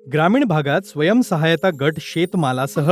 ग्रामीण भागात स्वयंसहायता गट शेतमालासह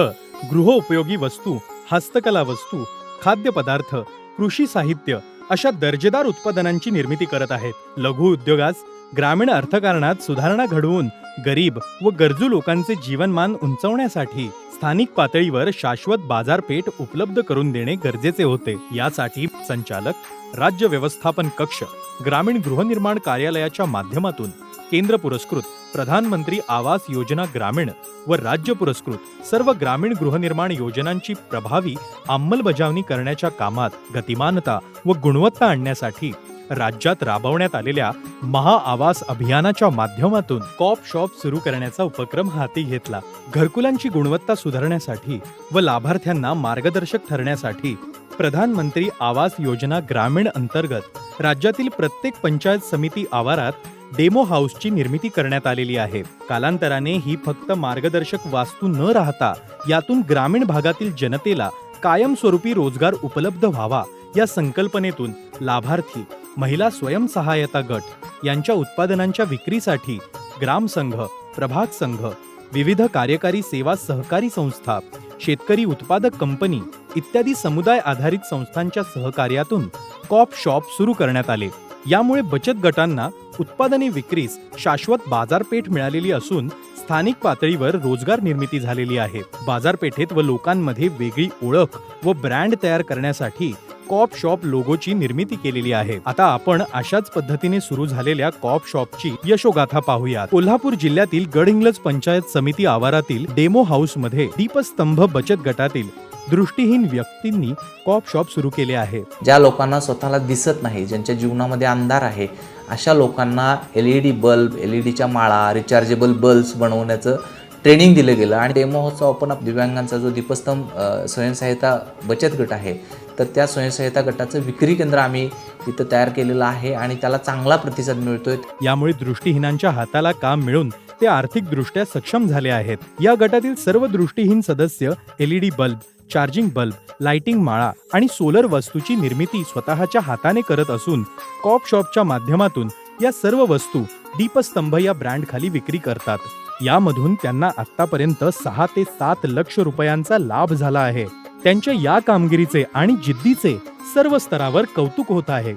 गृहोपयोगी वस्तू, हस्तकला वस्तू, खाद्यपदार्थ, कृषी साहित्य अशा दर्जेदार उत्पादनांची निर्मिती करत आहेत. लघु उद्योगास ग्रामीण अर्थकारणात सुधारणा घडवून गरीब व गरजू लोकांचे जीवनमान उंचावण्यासाठी स्थानिक पातळीवर शाश्वत बाजारपेठ उपलब्ध करून देणे गरजेचे होते. यासाठी संचालक राज्य व्यवस्थापन कक्ष ग्रामीण गृहनिर्माण कार्यालयाच्या माध्यमातून केंद्र पुरस्कृत प्रधानमंत्री आवास योजना ग्रामीण व राज्य पुरस्कृत सर्व ग्रामीण गृहनिर्माण योजनांची प्रभावी अंमलबजावणी करण्याच्या कामात गतिमानता व गुणवत्ता आणण्यासाठी राज्यात राबवण्यात आलेल्या महाआवास अभियानाच्या माध्यमातून कॉप शॉप सुरू करण्याचा उपक्रम हाती घेतला. घरकुलांची गुणवत्ता सुधारण्यासाठी व लाभार्थ्यांना मार्गदर्शक ठरण्यासाठी प्रधानमंत्री आवास योजना ग्रामीण अंतर्गत राज्यातील प्रत्येक पंचायत समिती आवारात डेमो हाऊसची निर्मिती करण्यात आलेली आहे. कालांतराने ही फक्त मार्गदर्शक वास्तू न राहता यातून ग्रामीण भागातील जनतेला कायमस्वरूपी रोजगार उपलब्ध व्हावा या संकल्पनेतून लाभार्थी, महिला स्वयंसहायता गट यांच्या उत्पादनांच्या विक्रीसाठी ग्रामसंघ, प्रभाग संघ, विविध कार्यकारी सेवा सहकारी संस्था, शेतकरी उत्पादक कंपनी इत्यादी समुदाय आधारित संस्थांच्या सहकार्यातून कॉप शॉप सुरू करण्यात आले. यामुळे बचत गटांना उत्पादने विक्रीस शाश्वत बाजारपेठ मिळालेली असून स्थानिक पातळीवर रोजगार निर्मिती झालेली आहे. बाजारपेठेत व लोकांमध्ये वेगळी ओळख व ब्रँड तयार करण्यासाठी कॉप शॉप लोगोची निर्मिती केलेली आहे. आता आपण अशाच पद्धतीने सुरू झालेल्या कॉप शॉपची यशोगाथा पाहूया. कोल्हापूर जिल्ह्यातील गडहिंग्लज पंचायत समिती आवारातील डेमो हाऊस मध्ये दीपस्तंभ बचत गटातील दृष्टीहीन व्यक्तींनी कॉप शॉप सुरू केले आहे. ज्या लोकांना स्वतःला दिसत नाही, ज्यांच्या जीवनामध्ये अंधार आहे, अशा लोकांना LED बल्ब, LEDच्या माळा, रिचार्जेबल बल्ब्स बनवण्याचं ट्रेनिंग दिलं गेलं. आणि डेमो हाऊसचा आपण दिव्यांगांचा जो दीपस्तंभ स्वयंसहायता बचत गट आहे, तर त्या स्वयंसहायता गटाचं विक्री केंद्र आम्ही तिथं तयार केलेलं आहे आणि त्याला चांगला प्रतिसाद मिळतोय. यामुळे दृष्टीहीनांच्या हाताला काम मिळून ते आर्थिकदृष्ट्या सक्षम झाले आहेत. या गटातील सर्व दृष्टीहीन सदस्य LED bulb, charging bulb, lighting माळा आणि सोलर वस्तूची निर्मिती स्वतःच्या हाताने करत असून कॉप शॉपच्या माध्यमातून या सर्व वस्तू दीपस्तंभ या ब्रँड खाली विक्री करतात. यामधून त्यांना आतापर्यंत 6 ते 7 लक्ष रुपयांचा लाभ झाला आहे. त्यांच्या या कामगिरीचे आणि जिद्दीचे सर्व स्तरावर कौतुक होत आहे.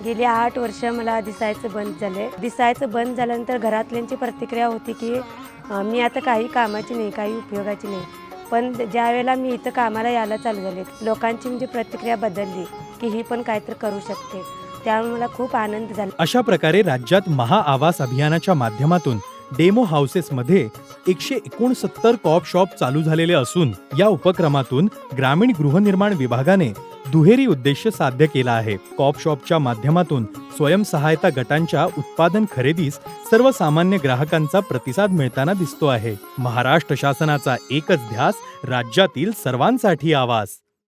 गेली 8 वर्ष मला दिसायचं बंद झाले. दिसायचं बंद झाल्यानंतर घरातल्यांची प्रतिक्रिया होती की मी आता काही कामाची नाही, काही उपयोगाची नाही. पण ज्या वेळेला मी इथं कामाला यायला चालू झाले, लोकांची म्हणजे प्रतिक्रिया बदलली की ही पण काहीतरी करू शकते. त्यामुळे मला खूप आनंद झाला. अशा प्रकारे राज्यात महाआवास अभियानाच्या माध्यमातून डेमो हाऊसेसमध्ये 169 कॉप शॉप चालू झालेले असून या उपक्रमातून ग्रामीण गृहनिर्माण विभागाने दुहेरी उद्देश साध्य केला आहे. कॉप शॉपच्या माध्यमातून स्वयंसहायता गटांच्या उत्पादन खरेदीस सर्वसामान्य ग्राहकांचा प्रतिसाद मिळताना दिसतो आहे. महाराष्ट्र शासनाचा एकच ध्यास, राज्यातील सर्वांसाठी आवास.